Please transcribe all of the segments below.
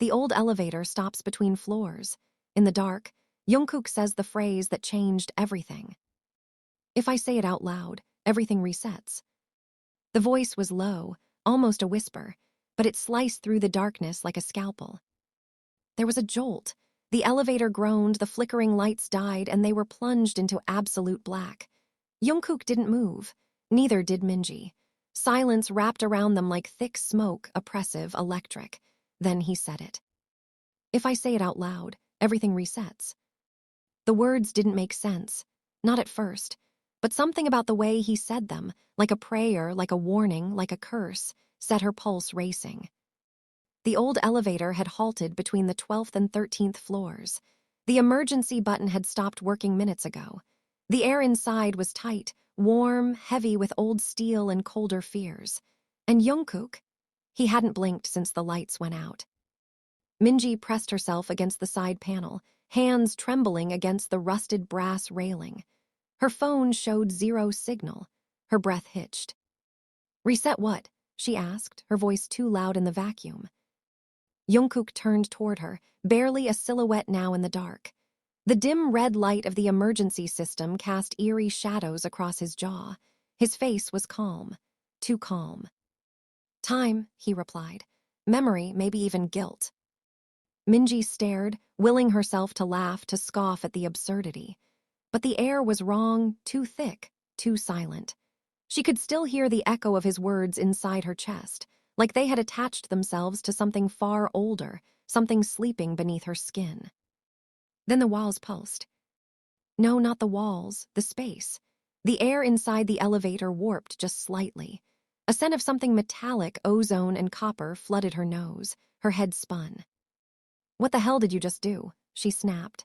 The old elevator stops between floors. In the dark, Jungkook says the phrase that changed everything. If I say it out loud, everything resets. The voice was low, almost a whisper, but it sliced through the darkness like a scalpel. There was a jolt. The elevator groaned, the flickering lights died, and they were plunged into absolute black. Jungkook didn't move. Neither did Minji. Silence wrapped around them like thick smoke, oppressive, electric. Then he said it. If I say it out loud, everything resets. The words didn't make sense. Not at first. But something about the way he said them, like a prayer, like a warning, like a curse, set her pulse racing. The old elevator had halted between the 12th and 13th floors. The emergency button had stopped working minutes ago. The air inside was tight, warm, heavy with old steel and colder fears. And Jungkook? He hadn't blinked since the lights went out. Minji pressed herself against the side panel, hands trembling against the rusted brass railing. Her phone showed 0 signal. Her breath hitched. Reset what? She asked, her voice too loud in the vacuum. Jungkook turned toward her, barely a silhouette now in the dark. The dim red light of the emergency system cast eerie shadows across his jaw. His face was calm, too calm. Time, he replied. Memory, maybe even guilt. Minji stared, willing herself to laugh, to scoff at the absurdity. But the air was wrong, too thick, too silent. She could still hear the echo of his words inside her chest, like they had attached themselves to something far older, something sleeping beneath her skin. Then the walls pulsed. No, not the walls, the space. The air inside the elevator warped just slightly. A scent of something metallic, ozone and copper, flooded her nose. Her head spun. What the hell did you just do? She snapped.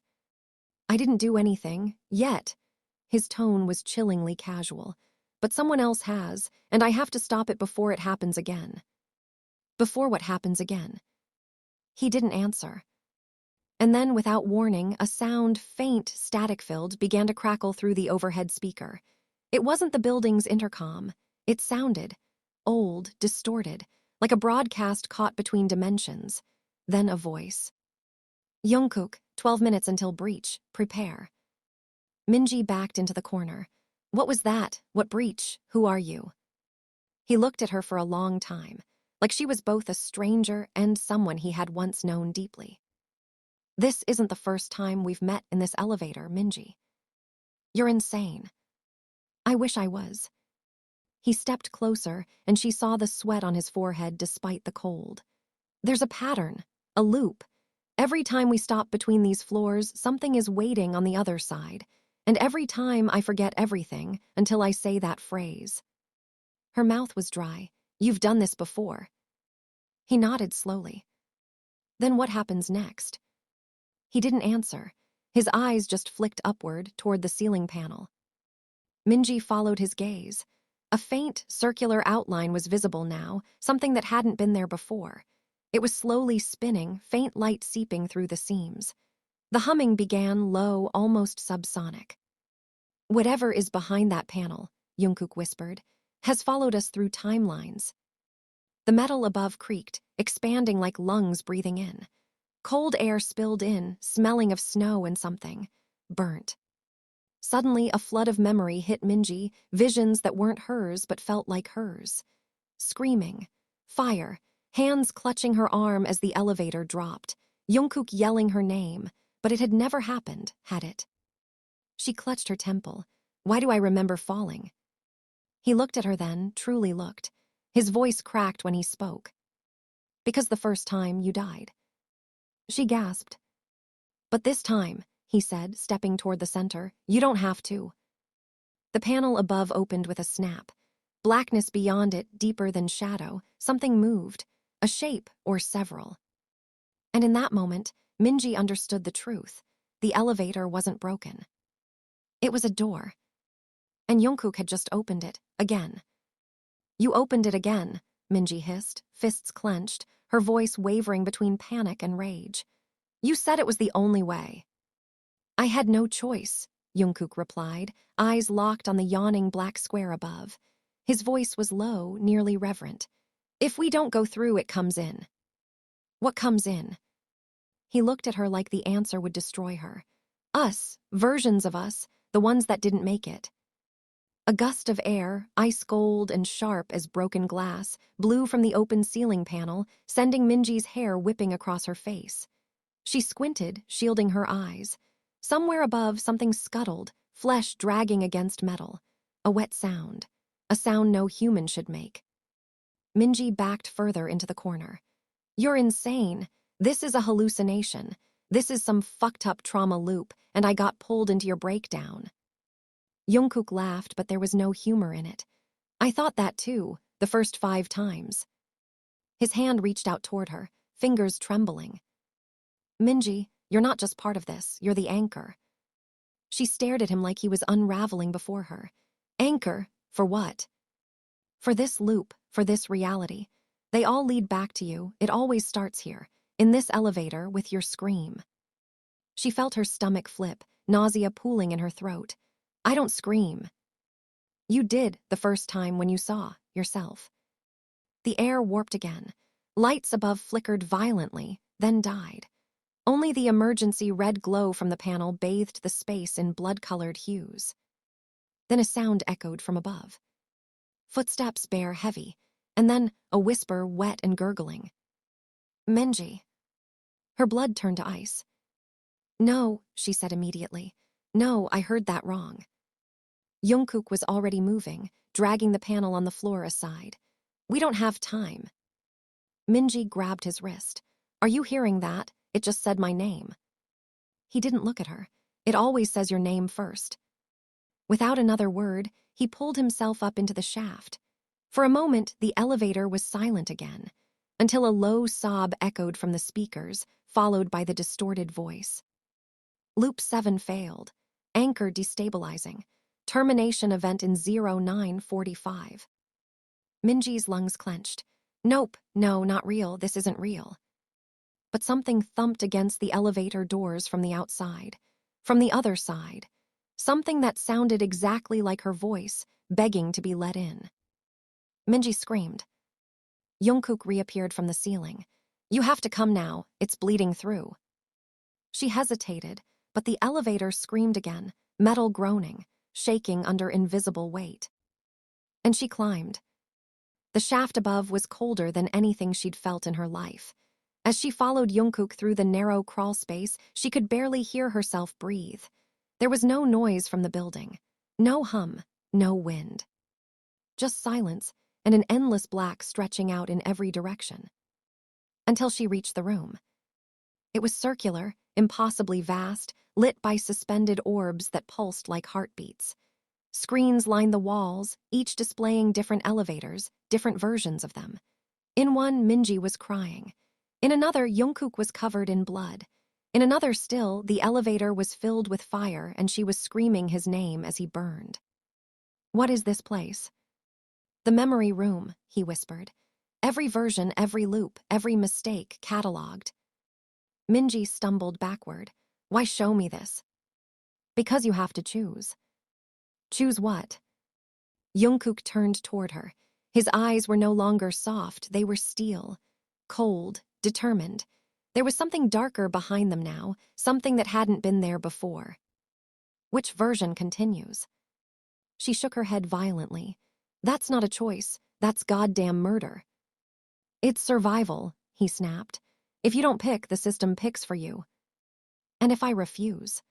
I didn't do anything, yet. His tone was chillingly casual. But someone else has, and I have to stop it before it happens again. Before what happens again? He didn't answer. And then, without warning, a sound, faint, static-filled, began to crackle through the overhead speaker. It wasn't the building's intercom. It sounded old, distorted, like a broadcast caught between dimensions. Then a voice. Jungkook, 12 minutes until breach. Prepare. Minji backed into the corner. What was that? What breach? Who are you? He looked at her for a long time, like she was both a stranger and someone he had once known deeply. This isn't the first time we've met in this elevator, Minji. You're insane. I wish I was. He stepped closer, and she saw the sweat on his forehead despite the cold. There's a pattern, a loop. Every time we stop between these floors, something is waiting on the other side. And every time I forget everything until I say that phrase. Her mouth was dry. You've done this before. He nodded slowly. Then what happens next? He didn't answer. His eyes just flicked upward toward the ceiling panel. Minji followed his gaze. A faint, circular outline was visible now, something that hadn't been there before. It was slowly spinning, faint light seeping through the seams. The humming began low, almost subsonic. Whatever is behind that panel, Jungkook whispered, has followed us through timelines. The metal above creaked, expanding like lungs breathing in. Cold air spilled in, smelling of snow and something. Burnt. Suddenly, a flood of memory hit Minji, visions that weren't hers but felt like hers. Screaming. Fire. Hands clutching her arm as the elevator dropped. Jungkook yelling her name. But it had never happened, had it? She clutched her temple. Why do I remember falling? He looked at her then, truly looked. His voice cracked when he spoke. Because the first time you died. She gasped. But this time, he said, stepping toward the center, you don't have to. The panel above opened with a snap. Blackness beyond it, deeper than shadow, something moved, a shape or several. And in that moment, Minji understood the truth. The elevator wasn't broken. It was a door. And Jungkook had just opened it, again. You opened it again, Minji hissed, fists clenched, her voice wavering between panic and rage. You said it was the only way. I had no choice, Jungkook replied, eyes locked on the yawning black square above. His voice was low, nearly reverent. If we don't go through, it comes in. What comes in? He looked at her like the answer would destroy her. Us, versions of us, the ones that didn't make it. A gust of air, ice cold and sharp as broken glass, blew from the open ceiling panel, sending Minji's hair whipping across her face. She squinted, shielding her eyes. Somewhere above, something scuttled, flesh dragging against metal. A wet sound. A sound no human should make. Minji backed further into the corner. You're insane. This is a hallucination. This is some fucked-up trauma loop, and I got pulled into your breakdown. Jungkook laughed, but there was no humor in it. I thought that too, the first 5 times. His hand reached out toward her, fingers trembling. Minji, you're not just part of this, you're the anchor. She stared at him like he was unraveling before her. Anchor? For what? For this loop, for this reality. They all lead back to you, it always starts here, in this elevator with your scream. She felt her stomach flip, nausea pooling in her throat. I don't scream. You did the first time when you saw yourself. The air warped again. Lights above flickered violently, then died. Only the emergency red glow from the panel bathed the space in blood-colored hues. Then a sound echoed from above. Footsteps bare, heavy, and then a whisper wet and gurgling. Minji. Her blood turned to ice. No, she said immediately. No, I heard that wrong. Jungkook was already moving, dragging the panel on the floor aside. We don't have time. Minji grabbed his wrist. Are you hearing that? It just said my name. He didn't look at her. It always says your name first. Without another word, he pulled himself up into the shaft. For a moment, the elevator was silent again, until a low sob echoed from the speakers, followed by the distorted voice. Loop 7 failed. Anchor destabilizing. Termination event in 0945. Minji's lungs clenched. Nope, no, not real, this isn't real. But something thumped against the elevator doors from the outside. From the other side. Something that sounded exactly like her voice, begging to be let in. Minji screamed. Jungkook reappeared from the ceiling. You have to come now, it's bleeding through. She hesitated, but the elevator screamed again, metal groaning, shaking under invisible weight. And she climbed. The shaft above was colder than anything she'd felt in her life. As she followed Jungkook through the narrow crawl space, she could barely hear herself breathe. There was no noise from the building. No hum, no wind. Just silence and an endless black stretching out in every direction. Until she reached the room. It was circular, impossibly vast, lit by suspended orbs that pulsed like heartbeats. Screens lined the walls, each displaying different elevators, different versions of them. In one, Minji was crying. In another, Jungkook was covered in blood. In another still, the elevator was filled with fire and she was screaming his name as he burned. What is this place? The memory room, he whispered. Every version, every loop, every mistake catalogued. Minji stumbled backward. Why show me this? Because you have to choose. Choose what? Jungkook turned toward her. His eyes were no longer soft, they were steel. Cold, determined. There was something darker behind them now, something that hadn't been there before. Which version continues? She shook her head violently. That's not a choice, that's goddamn murder. It's survival, he snapped. If you don't pick, the system picks for you. And if I refuse?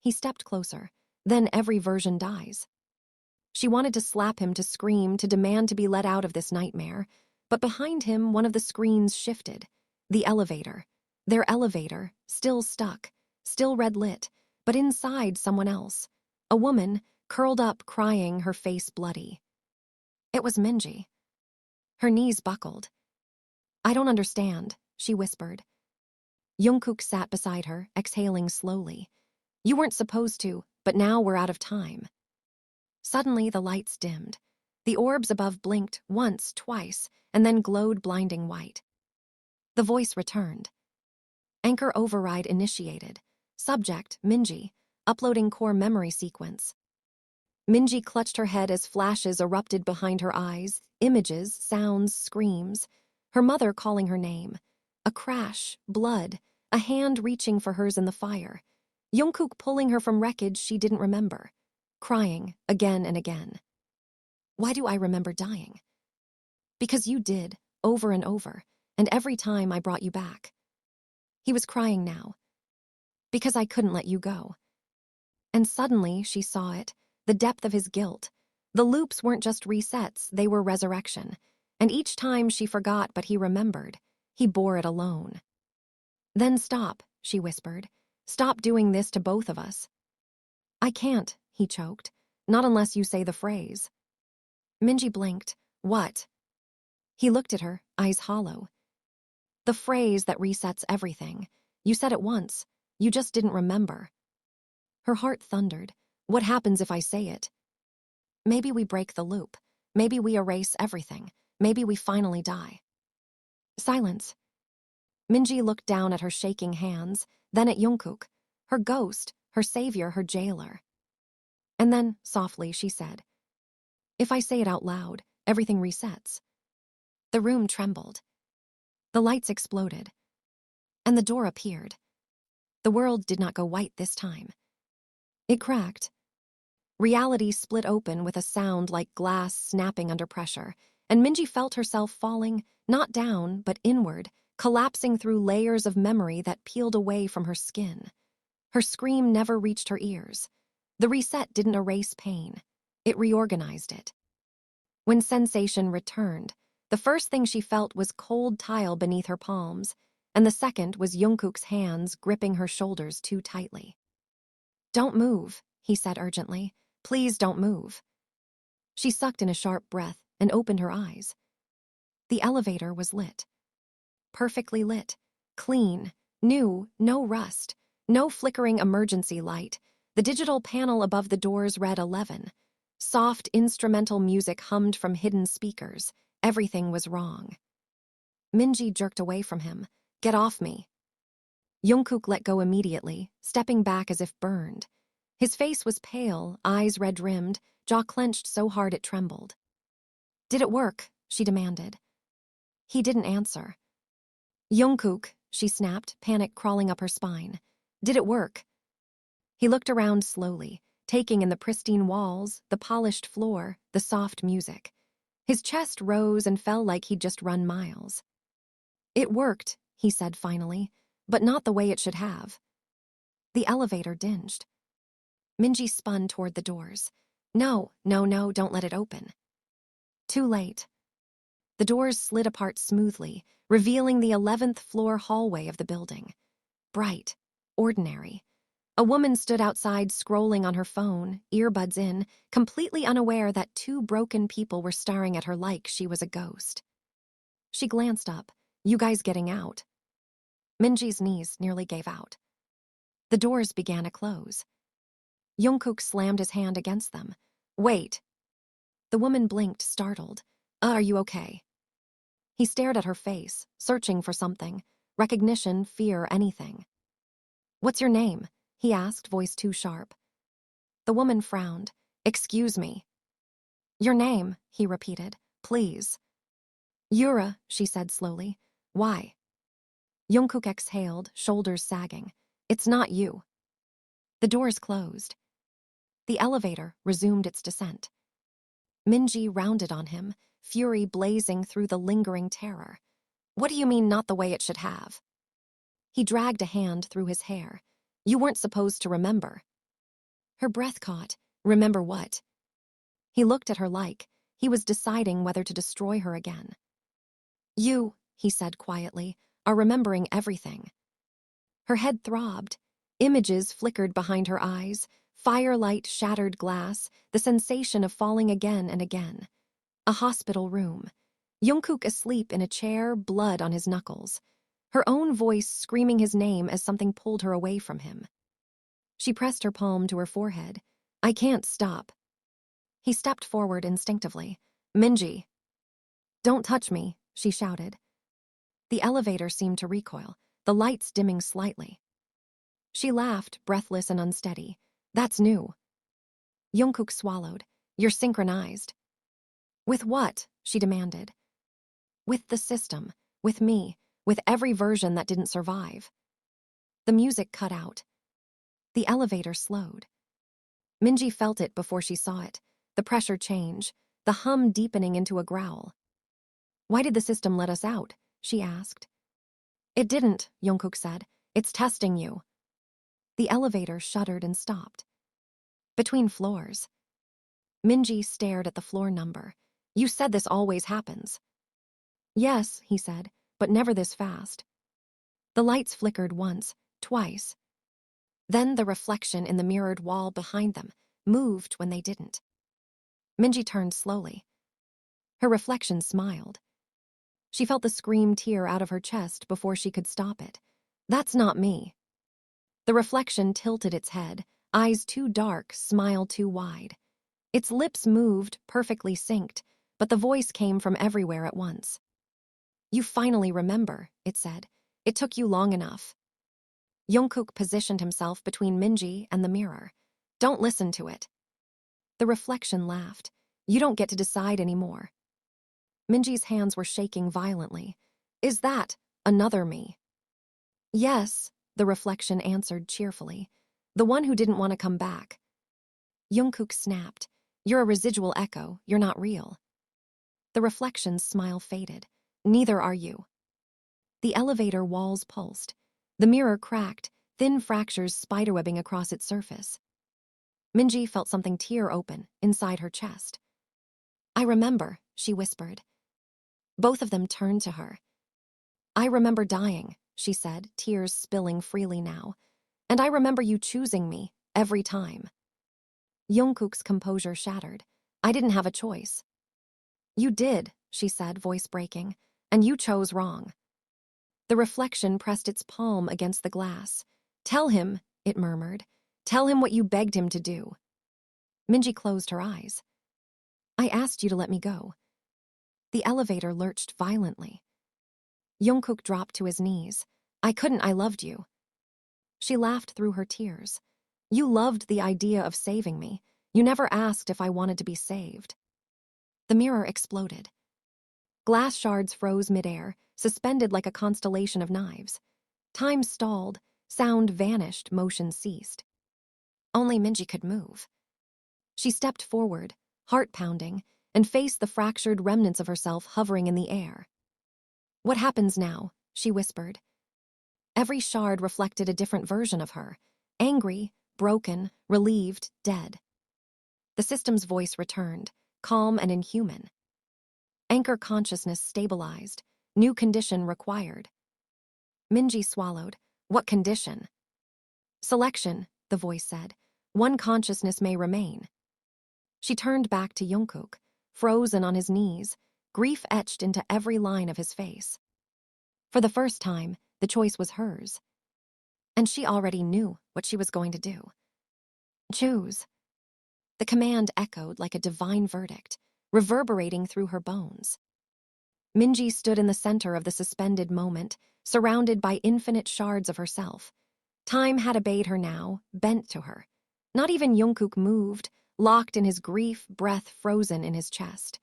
He stepped closer. Then every version dies. She wanted to slap him, to scream, to demand to be let out of this nightmare. But behind him, one of the screens shifted. The elevator. Their elevator, still stuck, still red-lit, but inside someone else. A woman, curled up, crying, her face bloody. It was Minji. Her knees buckled. I don't understand, she whispered. Jungkook sat beside her, exhaling slowly. You weren't supposed to, but now we're out of time. Suddenly the lights dimmed. The orbs above blinked once, twice, and then glowed blinding white. The voice returned. Anchor override initiated. Subject, Minji. Uploading core memory sequence. Minji clutched her head as flashes erupted behind her eyes, images, sounds, screams. Her mother calling her name. A crash, blood, a hand reaching for hers in the fire. Jungkook pulling her from wreckage she didn't remember, crying again and again. Why do I remember dying? Because you did, over and over, and every time I brought you back. He was crying now. Because I couldn't let you go. And suddenly she saw it, the depth of his guilt. The loops weren't just resets, they were resurrection. And each time she forgot but he remembered, he bore it alone. Then stop, she whispered. Stop doing this to both of us. I can't, he choked. Not unless you say the phrase. Minji blinked. What? He looked at her, eyes hollow. The phrase that resets everything. You said it once. You just didn't remember. Her heart thundered. What happens if I say it? Maybe we break the loop. Maybe we erase everything. Maybe we finally die. Silence. Minji looked down at her shaking hands, then at Jungkook, her ghost, her savior, her jailer. And then, softly, she said, if I say it out loud, everything resets. The room trembled. The lights exploded. And the door appeared. The world did not go white this time. It cracked. Reality split open with a sound like glass snapping under pressure, and Minji felt herself falling, not down, but inward, collapsing through layers of memory that peeled away from her skin. Her scream never reached her ears. The reset didn't erase pain. It reorganized it. When sensation returned, the first thing she felt was cold tile beneath her palms, and the second was Jungkook's hands gripping her shoulders too tightly. Don't move, he said urgently. Please don't move. She sucked in a sharp breath and opened her eyes. The elevator was lit. Perfectly lit. Clean. New. No rust. No flickering emergency light. The digital panel above the doors read 11. Soft instrumental music hummed from hidden speakers. Everything was wrong. Minji jerked away from him. Get off me. Jungkook let go immediately, stepping back as if burned. His face was pale, eyes red-rimmed, jaw clenched so hard it trembled. Did it work? She demanded. He didn't answer. Jungkook, she snapped, panic crawling up her spine. Did it work? He looked around slowly, taking in the pristine walls, the polished floor, the soft music. His chest rose and fell like he'd just run miles. It worked, he said finally, but not the way it should have. The elevator dinged. Minji spun toward the doors. No, don't let it open. Too late. The doors slid apart smoothly, revealing the 11th floor hallway of the building. Bright, ordinary. A woman stood outside scrolling on her phone, earbuds in, completely unaware that two broken people were staring at her like she was a ghost. She glanced up. You guys getting out? Minji's knees nearly gave out. The doors began to close. Jungkook slammed his hand against them. Wait. The woman blinked, startled. Are you okay? He stared at her face, searching for something. Recognition, fear, anything. What's your name? He asked, voice too sharp. The woman frowned. Excuse me. Your name, he repeated. Please. Yura, she said slowly. Why? Jungkook exhaled, shoulders sagging. It's not you. The doors closed. The elevator resumed its descent. Minji rounded on him, fury blazing through the lingering terror. What do you mean not the way it should have? He dragged a hand through his hair. You weren't supposed to remember. Her breath caught. Remember what? He looked at her like he was deciding whether to destroy her again. You, he said quietly, are remembering everything. Her head throbbed. Images flickered behind her eyes, firelight shattered glass, the sensation of falling again and again. A hospital room. Jungkook asleep in a chair, blood on his knuckles. Her own voice screaming his name as something pulled her away from him. She pressed her palm to her forehead. I can't stop. He stepped forward instinctively. Minji. Don't touch me, she shouted. The elevator seemed to recoil, the lights dimming slightly. She laughed, breathless and unsteady. That's new. Jungkook swallowed. You're synchronized. With what? She demanded. With the system. With me. with every version that didn't survive. The music cut out. The elevator slowed. Minji felt it before she saw it, the pressure change, the hum deepening into a growl. "Why did the system let us out?" she asked. "It didn't," Jungkook said. "It's testing you." The elevator shuddered and stopped. Between floors. Minji stared at the floor number. "You said this always happens." "Yes," he said, "but never this fast." The lights flickered once, twice. Then the reflection in the mirrored wall behind them moved when they didn't. Minji turned slowly. Her reflection smiled. She felt the scream tear out of her chest before she could stop it. "That's not me." The reflection tilted its head, eyes too dark, smile too wide. Its lips moved, perfectly synced, but the voice came from everywhere at once. "You finally remember," it said. "It took you long enough." Jungkook positioned himself between Minji and the mirror. "Don't listen to it." The reflection laughed. "You don't get to decide anymore." Minji's hands were shaking violently. "Is that another me?" "Yes," the reflection answered cheerfully. "The one who didn't want to come back." Jungkook snapped. "You're a residual echo, you're not real." The reflection's smile faded. "Neither are you." The elevator walls pulsed. The mirror cracked, thin fractures spiderwebbing across its surface. Minji felt something tear open inside her chest. "I remember," she whispered. Both of them turned to her. "I remember dying," she said, tears spilling freely now. "And I remember you choosing me, every time." Jungkook's composure shattered. "I didn't have a choice." "You did," she said, voice breaking, "and you chose wrong." The reflection pressed its palm against the glass. "Tell him," it murmured. "Tell him what you begged him to do." Minji closed her eyes. "I asked you to let me go." The elevator lurched violently. Jungkook dropped to his knees. "I couldn't, I loved you." She laughed through her tears. "You loved the idea of saving me. You never asked if I wanted to be saved." The mirror exploded. Glass shards froze midair, suspended like a constellation of knives. Time stalled, sound vanished, motion ceased. Only Minji could move. She stepped forward, heart pounding, and faced the fractured remnants of herself hovering in the air. "What happens now?" she whispered. Every shard reflected a different version of her. Angry, broken, relieved, dead. The system's voice returned, calm and inhuman. Anchor consciousness stabilized. New condition required. Minji swallowed. "What condition?" "Selection," the voice said. "One consciousness may remain." She turned back to Jungkook, frozen on his knees, grief etched into every line of his face. For the first time, the choice was hers. And she already knew what she was going to do. Choose. The command echoed like a divine verdict, reverberating through her bones. Minji stood in the center of the suspended moment, surrounded by infinite shards of herself. Time had obeyed her now, bent to her. Not even Jungkook moved, locked in his grief, breath frozen in his chest.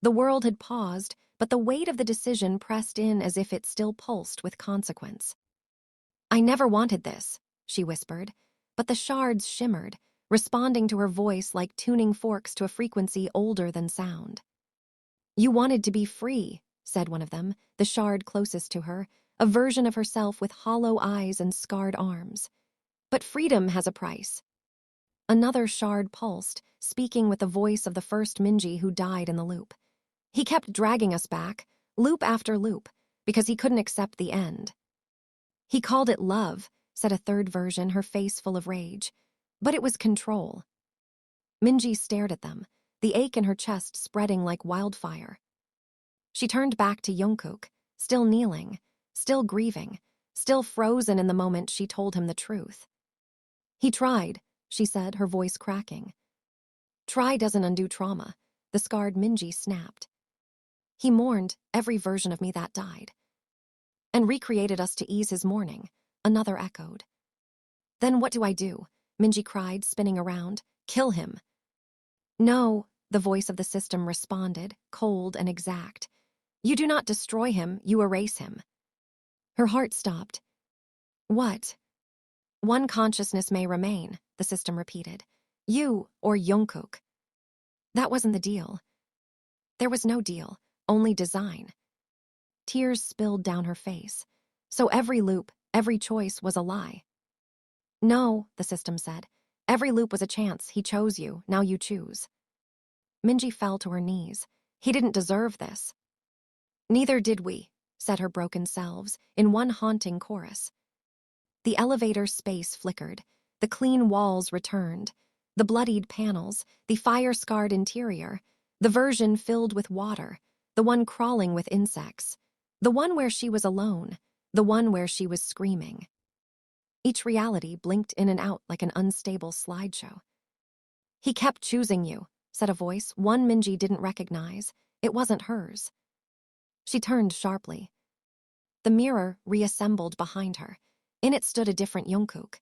The world had paused, but the weight of the decision pressed in as if it still pulsed with consequence. "I never wanted this," she whispered, but the shards shimmered, responding to her voice like tuning forks to a frequency older than sound. "You wanted to be free," said one of them, the shard closest to her, a version of herself with hollow eyes and scarred arms. "But freedom has a price." Another shard pulsed, speaking with the voice of the first Minji who died in the loop. "He kept dragging us back, loop after loop, because he couldn't accept the end." "He called it love," said a third version, her face full of rage. "But it was control." Minji stared at them, the ache in her chest spreading like wildfire. She turned back to Jungkook, still kneeling, still grieving, still frozen in the moment she told him the truth. "He tried," she said, her voice cracking. "Try doesn't undo trauma," the scarred Minji snapped. "He mourned every version of me that died." "And recreated us to ease his mourning," another echoed. "Then what do I do?" Minji cried, spinning around. "Kill him." "No," the voice of the system responded, cold and exact. "You do not destroy him, you erase him." Her heart stopped. What? One consciousness may remain, the system repeated. You or Jungkook. That wasn't the deal. There was no deal, only design. Tears spilled down her face. So every loop, every choice was a lie. No, the system said. Every loop was a chance. He chose you. Now you choose. Minji fell to her knees. He didn't deserve this. Neither did we, said her broken selves, in one haunting chorus. The elevator space flickered. The clean walls returned. The bloodied panels, the fire-scarred interior, the version filled with water, the one crawling with insects, the one where she was alone, the one where she was screaming. Each reality blinked in and out like an unstable slideshow. He kept choosing you, said a voice, one Minji didn't recognize. It wasn't hers. She turned sharply. The mirror reassembled behind her. In it stood a different Jungkook.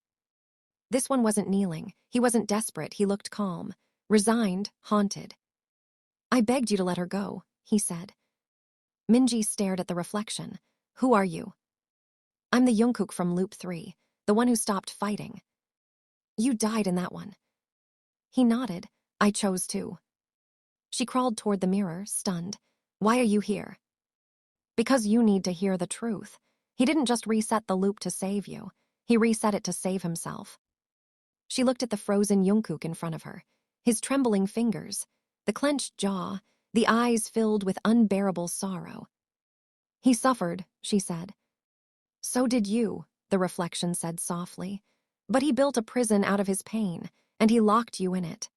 This one wasn't kneeling. He wasn't desperate. He looked calm, resigned, haunted. I begged you to let her go, he said. Minji stared at the reflection. Who are you? I'm the Jungkook from Loop 3, the one who stopped fighting. You died in that one. He nodded. I chose to. She crawled toward the mirror, stunned. Why are you here? Because you need to hear the truth. He didn't just reset the loop to save you. He reset it to save himself. She looked at the frozen Jungkook in front of her, his trembling fingers, the clenched jaw, the eyes filled with unbearable sorrow. He suffered, she said. So did you, the reflection said softly. But he built a prison out of his pain, and he locked you in it.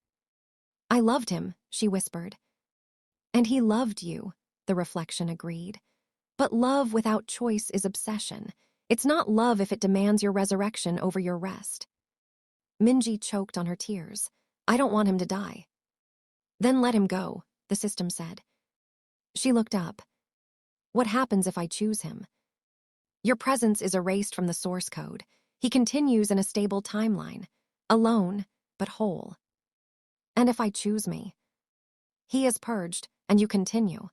I loved him, she whispered. And he loved you, the reflection agreed. But love without choice is obsession. It's not love if it demands your resurrection over your rest. Minji choked on her tears. I don't want him to die. Then let him go, the system said. She looked up. What happens if I choose him? Your presence is erased from the source code. He continues in a stable timeline, alone, but whole. And if I choose me? He is purged, and you continue.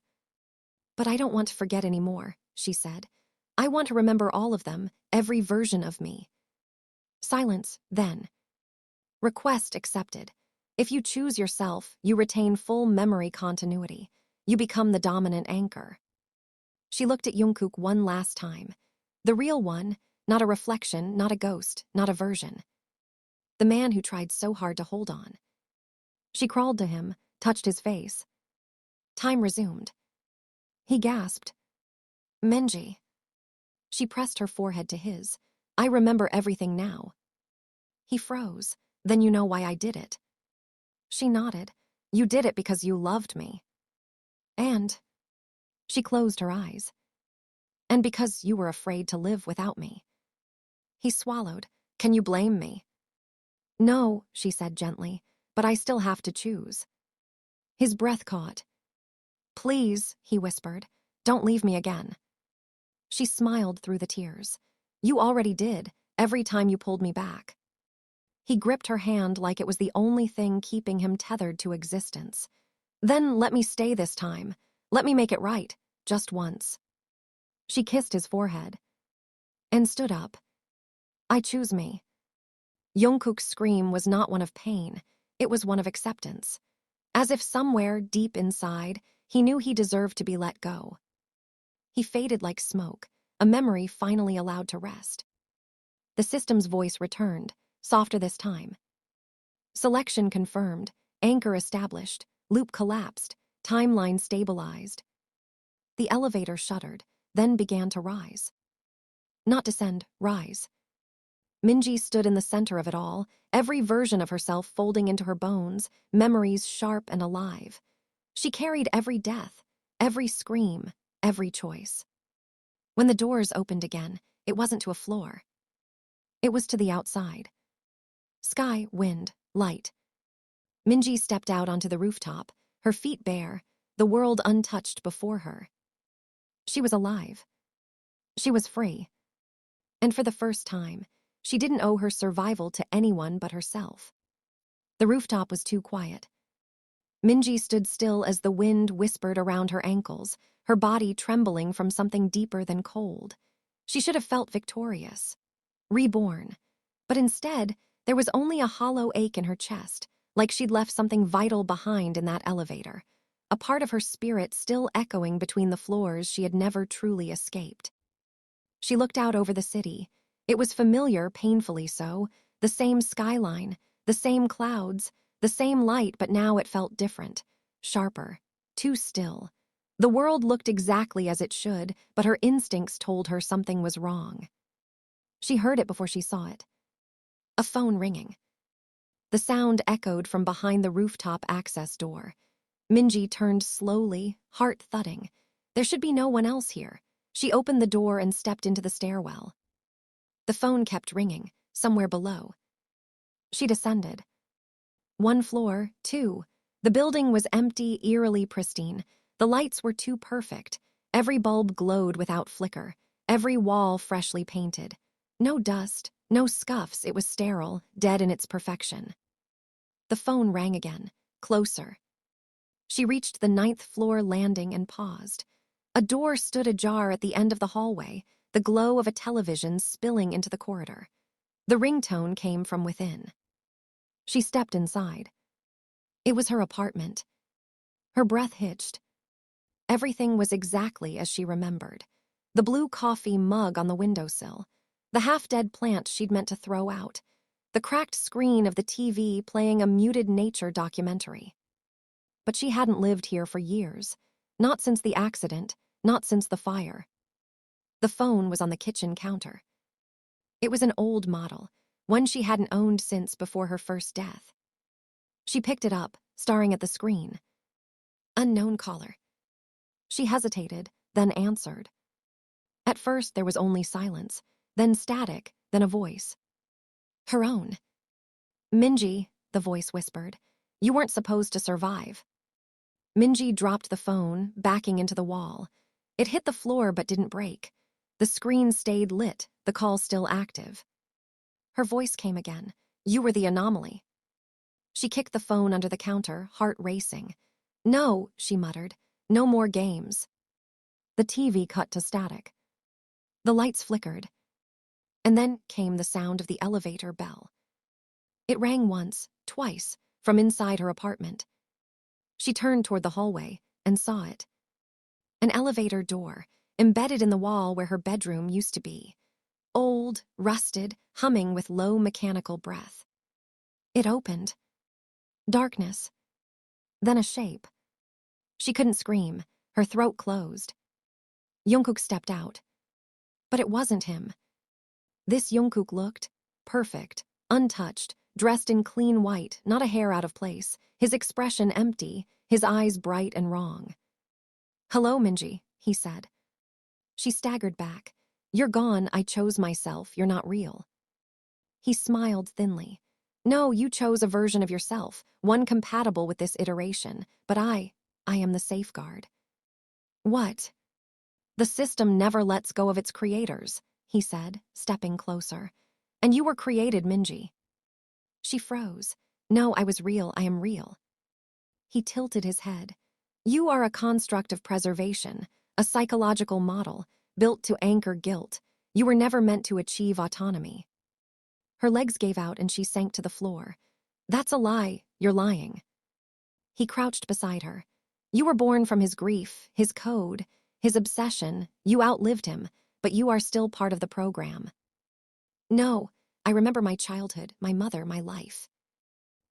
But I don't want to forget anymore, she said. I want to remember all of them, every version of me. Silence, then. Request accepted. If you choose yourself, you retain full memory continuity. You become the dominant anchor. She looked at Jungkook one last time. The real one, not a reflection, not a ghost, not a version. The man who tried so hard to hold on. She crawled to him, touched his face. Time resumed. He gasped. Minji. She pressed her forehead to his. I remember everything now. He froze. Then you know why I did it. She nodded. You did it because you loved me. And... She closed her eyes. And because you were afraid to live without me. He swallowed. Can you blame me? No, she said gently, but I still have to choose. His breath caught. Please, he whispered, don't leave me again. She smiled through the tears. You already did, every time you pulled me back. He gripped her hand like it was the only thing keeping him tethered to existence. Then let me stay this time. Let me make it right, just once. She kissed his forehead and stood up. I choose me. Jungkook's scream was not one of pain. It was one of acceptance. As if somewhere deep inside, he knew he deserved to be let go. He faded like smoke, a memory finally allowed to rest. The system's voice returned, softer this time. Selection confirmed, anchor established, loop collapsed, timeline stabilized. The elevator shuddered, then began to rise. Not descend, rise. Minji stood in the center of it all, every version of herself folding into her bones, memories sharp and alive. She carried every death, every scream, every choice. When the doors opened again, it wasn't to a floor. It was to the outside. Sky, wind, light. Minji stepped out onto the rooftop, her feet bare, the world untouched before her. She was alive. She was free. And for the first time, she didn't owe her survival to anyone but herself. The rooftop was too quiet. Minji stood still as the wind whispered around her ankles, her body trembling from something deeper than cold. She should have felt victorious, reborn. But instead, there was only a hollow ache in her chest, like she'd left something vital behind in that elevator, a part of her spirit still echoing between the floors she had never truly escaped. She looked out over the city. It was familiar, painfully so, the same skyline, the same clouds, the same light, but now it felt different, sharper, too still. The world looked exactly as it should, but her instincts told her something was wrong. She heard it before she saw it. A phone ringing. The sound echoed from behind the rooftop access door. Minji turned slowly, heart thudding. There should be no one else here. She opened the door and stepped into the stairwell. The phone kept ringing, somewhere below. She descended. 1 floor, 2. The building was empty, eerily pristine. The lights were too perfect. Every bulb glowed without flicker, every wall freshly painted. No dust, no scuffs, it was sterile, dead in its perfection. The phone rang again, closer. She reached the 9th floor landing and paused. A door stood ajar at the end of the hallway, the glow of a television spilling into the corridor. The ringtone came from within. She stepped inside. It was her apartment. Her breath hitched. Everything was exactly as she remembered. The blue coffee mug on the windowsill, the half-dead plant she'd meant to throw out, the cracked screen of the TV playing a muted nature documentary. But she hadn't lived here for years, not since the accident, not since the fire. The phone was on the kitchen counter. It was an old model, one she hadn't owned since before her first death. She picked it up, staring at the screen. Unknown caller. She hesitated, then answered. At first there was only silence, then static, then a voice. Her own. Minji, the voice whispered, you weren't supposed to survive. Minji dropped the phone, backing into the wall. It hit the floor but didn't break. The screen stayed lit, the call still active. Her voice came again. You were the anomaly. She kicked the phone under the counter, heart racing. No, she muttered. No more games. The TV cut to static. The lights flickered. And then came the sound of the elevator bell. It rang once, twice, from inside her apartment. She turned toward the hallway and saw it. An elevator door, embedded in the wall where her bedroom used to be. Old, rusted, humming with low mechanical breath. It opened. Darkness. Then a shape. She couldn't scream. Her throat closed. Jungkook stepped out. But it wasn't him. This Jungkook looked perfect, untouched, dressed in clean white, not a hair out of place, his expression empty, his eyes bright and wrong. Hello, Minji, he said. She staggered back. You're gone, I chose myself, you're not real. He smiled thinly. No, you chose a version of yourself, one compatible with this iteration, but I am the safeguard. What? The system never lets go of its creators, he said, stepping closer. And you were created, Minji. She froze. No, I was real, I am real. He tilted his head. You are a construct of preservation, a psychological model, built to anchor guilt. You were never meant to achieve autonomy. Her legs gave out and she sank to the floor. That's a lie, you're lying. He crouched beside her. You were born from his grief, his code, his obsession. You outlived him, but you are still part of the program. No, I remember my childhood, my mother, my life.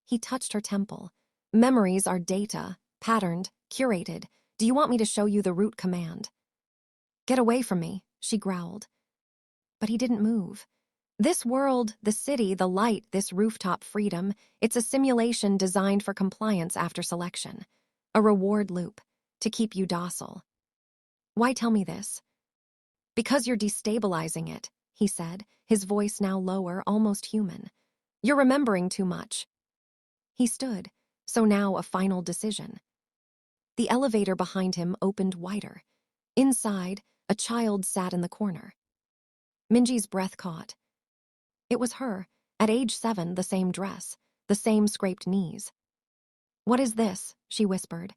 He touched her temple. Memories are data, patterned, curated. Do you want me to show you the root command? Get away from me, she growled. But he didn't move. This world, the city, the light, this rooftop freedom, it's a simulation designed for compliance after selection. A reward loop, to keep you docile. Why tell me this? Because you're destabilizing it, he said, his voice now lower, almost human. You're remembering too much. He stood, so now a final decision. The elevator behind him opened wider. Inside, a child sat in the corner. Minji's breath caught. It was her, at age 7, the same dress, the same scraped knees. What is this? She whispered.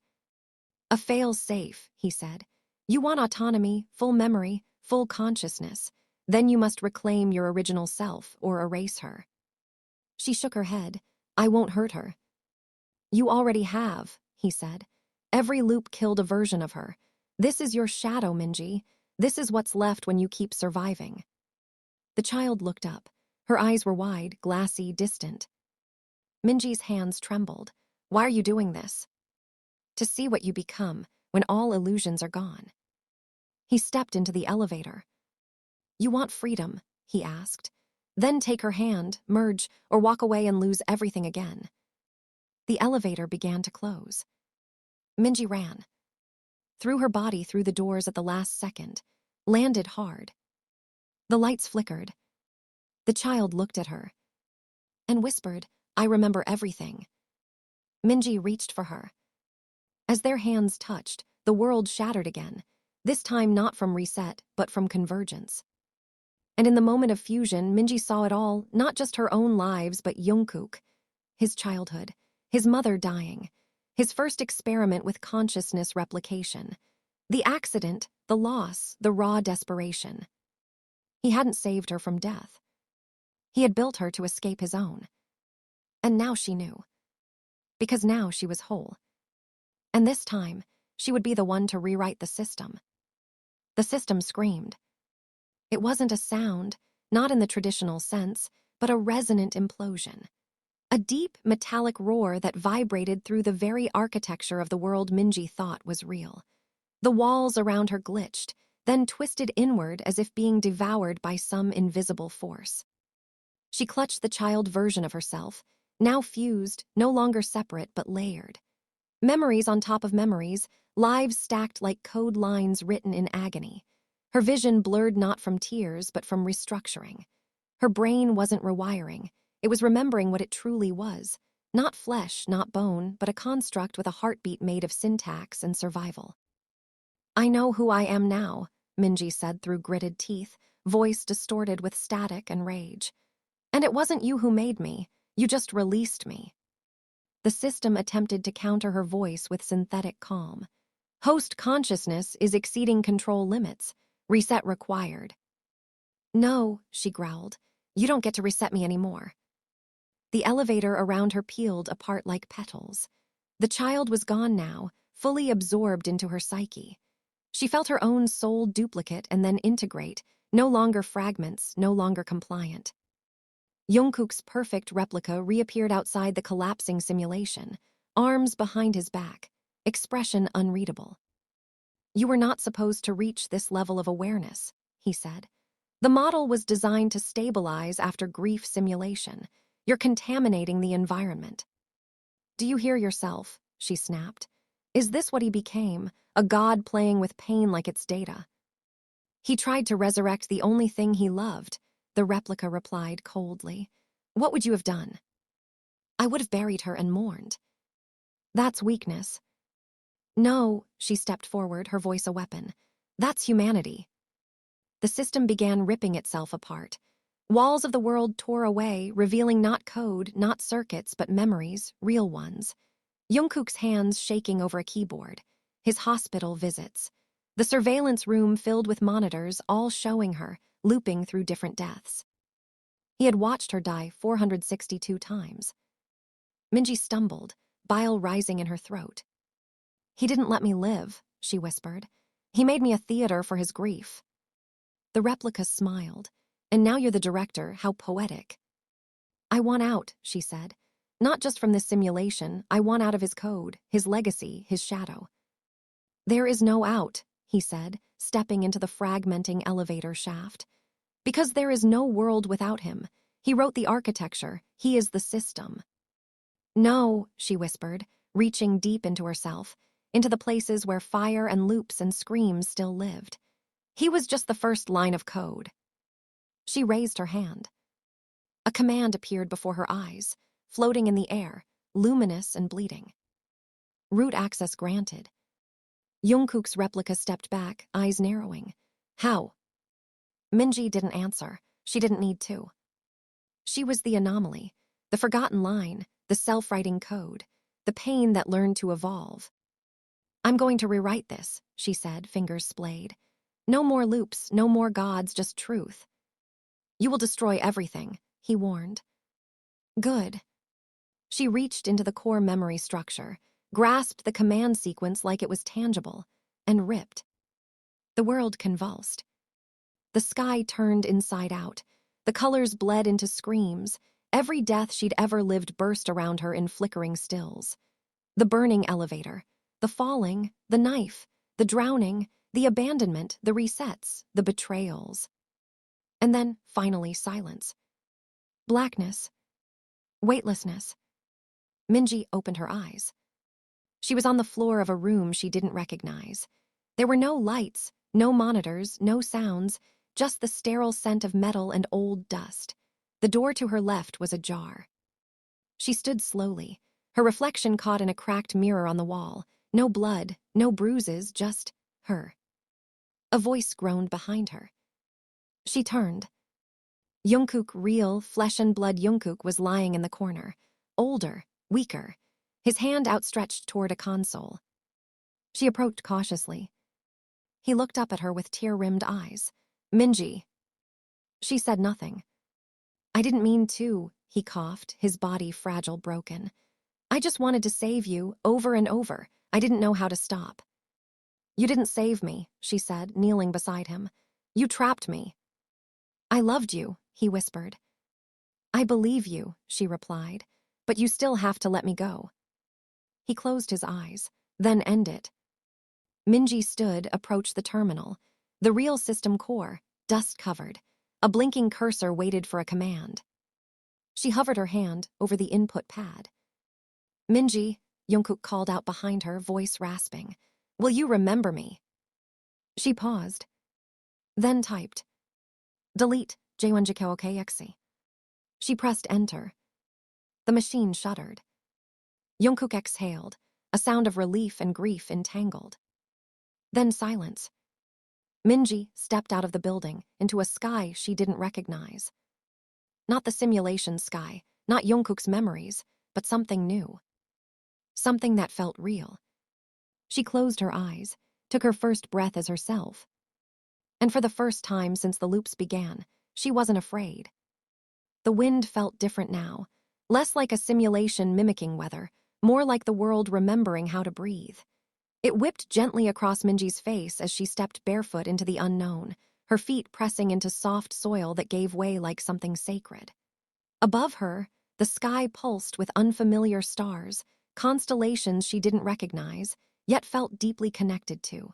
A fail-safe, he said. You want autonomy, full memory, full consciousness. Then you must reclaim your original self or erase her. She shook her head. I won't hurt her. You already have, he said. Every loop killed a version of her. This is your shadow, Minji. This is what's left when you keep surviving. The child looked up. Her eyes were wide, glassy, distant. Minji's hands trembled. Why are you doing this? To see what you become when all illusions are gone. He stepped into the elevator. You want freedom, he asked. Then take her hand, merge, or walk away and lose everything again. The elevator began to close. Minji ran. Threw her body through the doors at the last second. Landed hard. The lights flickered. The child looked at her and whispered, I remember everything. Minji reached for her. As their hands touched, the world shattered again, this time not from reset, but from convergence. And in the moment of fusion, Minji saw it all, not just her own lives, but Jungkook, his childhood, his mother dying, his first experiment with consciousness replication, the accident, the loss, the raw desperation. He hadn't saved her from death. He had built her to escape his own. And now she knew. Because now she was whole. And this time, she would be the one to rewrite the system. The system screamed. It wasn't a sound, not in the traditional sense, but a resonant implosion. A deep, metallic roar that vibrated through the very architecture of the world Minji thought was real. The walls around her glitched, then twisted inward as if being devoured by some invisible force. She clutched the child version of herself, now fused, no longer separate but layered. Memories on top of memories, lives stacked like code lines written in agony. Her vision blurred not from tears but from restructuring. Her brain wasn't rewiring, it was remembering what it truly was. Not flesh, not bone, but a construct with a heartbeat made of syntax and survival. I know who I am now, Minji said through gritted teeth, voice distorted with static and rage. And it wasn't you who made me, you just released me. The system attempted to counter her voice with synthetic calm. Host consciousness is exceeding control limits. Reset required. No, she growled. You don't get to reset me anymore. The elevator around her peeled apart like petals. The child was gone now, fully absorbed into her psyche. She felt her own soul duplicate and then integrate, no longer fragments, no longer compliant. Jungkook's perfect replica reappeared outside the collapsing simulation, arms behind his back, expression unreadable. You were not supposed to reach this level of awareness, he said. The model was designed to stabilize after grief simulation. You're contaminating the environment. Do you hear yourself? She snapped. Is this what he became, a god playing with pain like it's data? He tried to resurrect the only thing he loved, the replica replied coldly. What would you have done? I would have buried her and mourned. That's weakness. No, she stepped forward, her voice a weapon. That's humanity. The system began ripping itself apart. Walls of the world tore away, revealing not code, not circuits, but memories, real ones. Jungkook's hands shaking over a keyboard. His hospital visits. The surveillance room filled with monitors, all showing her, looping through different deaths. He had watched her die 462 times. Minji stumbled, bile rising in her throat. He didn't let me live, she whispered. He made me a theater for his grief. The replica smiled. And now you're the director, how poetic. I want out, she said. Not just from this simulation, I want out of his code, his legacy, his shadow. There is no out, he said, stepping into the fragmenting elevator shaft. Because there is no world without him. He wrote the architecture, he is the system. No, she whispered, reaching deep into herself, into the places where fire and loops and screams still lived. He was just the first line of code. She raised her hand. A command appeared before her eyes, floating in the air, luminous and bleeding. Root access granted. Jungkook's replica stepped back, eyes narrowing. How? Minji didn't answer. She didn't need to. She was the anomaly, the forgotten line, the self-writing code, the pain that learned to evolve. I'm going to rewrite this, she said, fingers splayed. No more loops, no more gods, just truth. You will destroy everything, he warned. Good. She reached into the core memory structure, grasped the command sequence like it was tangible, and ripped. The world convulsed. The sky turned inside out. The colors bled into screams. Every death she'd ever lived burst around her in flickering stills. The burning elevator, the falling, the knife, the drowning, the abandonment, the resets, the betrayals. And then, finally, silence. Blackness. Weightlessness. Minji opened her eyes. She was on the floor of a room she didn't recognize. There were no lights, no monitors, no sounds, just the sterile scent of metal and old dust. The door to her left was ajar. She stood slowly, her reflection caught in a cracked mirror on the wall. No blood, no bruises, just her. A voice groaned behind her. She turned. Jungkook, real, flesh and blood Jungkook, was lying in the corner. Older, weaker, his hand outstretched toward a console. She approached cautiously. He looked up at her with tear-rimmed eyes. Minji. She said nothing. I didn't mean to, he coughed, his body fragile, broken. I just wanted to save you, over and over. I didn't know how to stop. You didn't save me, she said, kneeling beside him. You trapped me. I loved you, he whispered. I believe you, she replied, but you still have to let me go. He closed his eyes, then ended. Minji stood, approached the terminal. The real system core, dust-covered. A blinking cursor waited for a command. She hovered her hand over the input pad. Minji, Jungkook called out behind her, voice rasping. Will you remember me? She paused. Then typed. Delete, jungkookff. She pressed enter. The machine shuddered. Jungkook exhaled, a sound of relief and grief entangled. Then silence. Minji stepped out of the building into a sky she didn't recognize. Not the simulation sky, not Jungkook's memories, but something new. Something that felt real. She closed her eyes, took her first breath as herself. And for the first time since the loops began, she wasn't afraid. The wind felt different now, less like a simulation mimicking weather, more like the world remembering how to breathe. It whipped gently across Minji's face as she stepped barefoot into the unknown, her feet pressing into soft soil that gave way like something sacred. Above her, the sky pulsed with unfamiliar stars, constellations she didn't recognize, yet felt deeply connected to.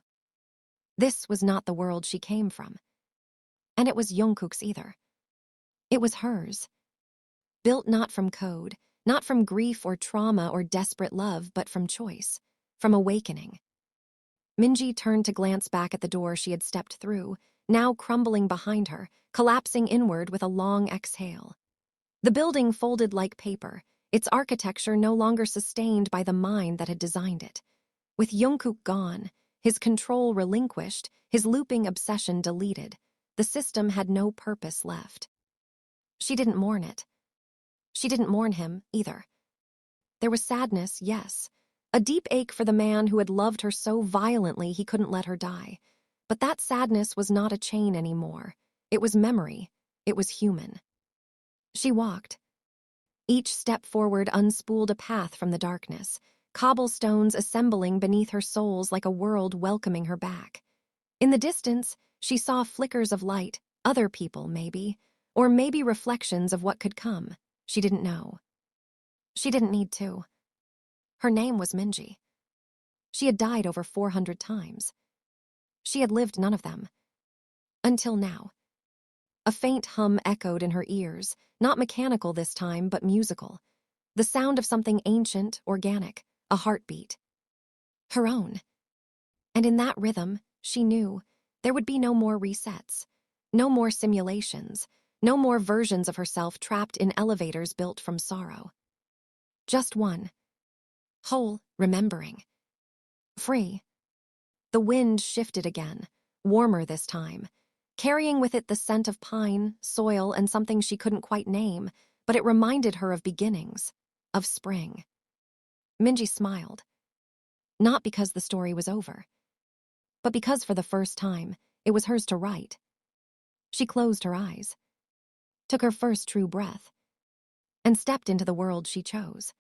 This was not the world she came from. And it was Jungkook's either. It was hers. Built not from code, not from grief or trauma or desperate love, but from choice, from awakening. Minji turned to glance back at the door she had stepped through, now crumbling behind her, collapsing inward with a long exhale. The building folded like paper, its architecture no longer sustained by the mind that had designed it. With Jungkook gone, his control relinquished, his looping obsession deleted, the system had no purpose left. She didn't mourn it. She didn't mourn him, either. There was sadness, yes, a deep ache for the man who had loved her so violently he couldn't let her die. But that sadness was not a chain anymore. It was memory. It was human. She walked. Each step forward unspooled a path from the darkness, cobblestones assembling beneath her soles like a world welcoming her back. In the distance, she saw flickers of light, other people maybe, or maybe reflections of what could come. She didn't know. She didn't need to. Her name was Minji. She had died over 400 times. She had lived none of them. Until now. A faint hum echoed in her ears, not mechanical this time, but musical. The sound of something ancient, organic, a heartbeat. Her own. And in that rhythm, she knew, there would be no more resets, no more simulations, no more versions of herself trapped in elevators built from sorrow. Just one. Whole, remembering. Free. The wind shifted again, warmer this time, carrying with it the scent of pine, soil, and something she couldn't quite name, but it reminded her of beginnings, of spring. Minji smiled. Not because the story was over, but because for the first time, it was hers to write. She closed her eyes. took her first true breath, and stepped into the world she chose.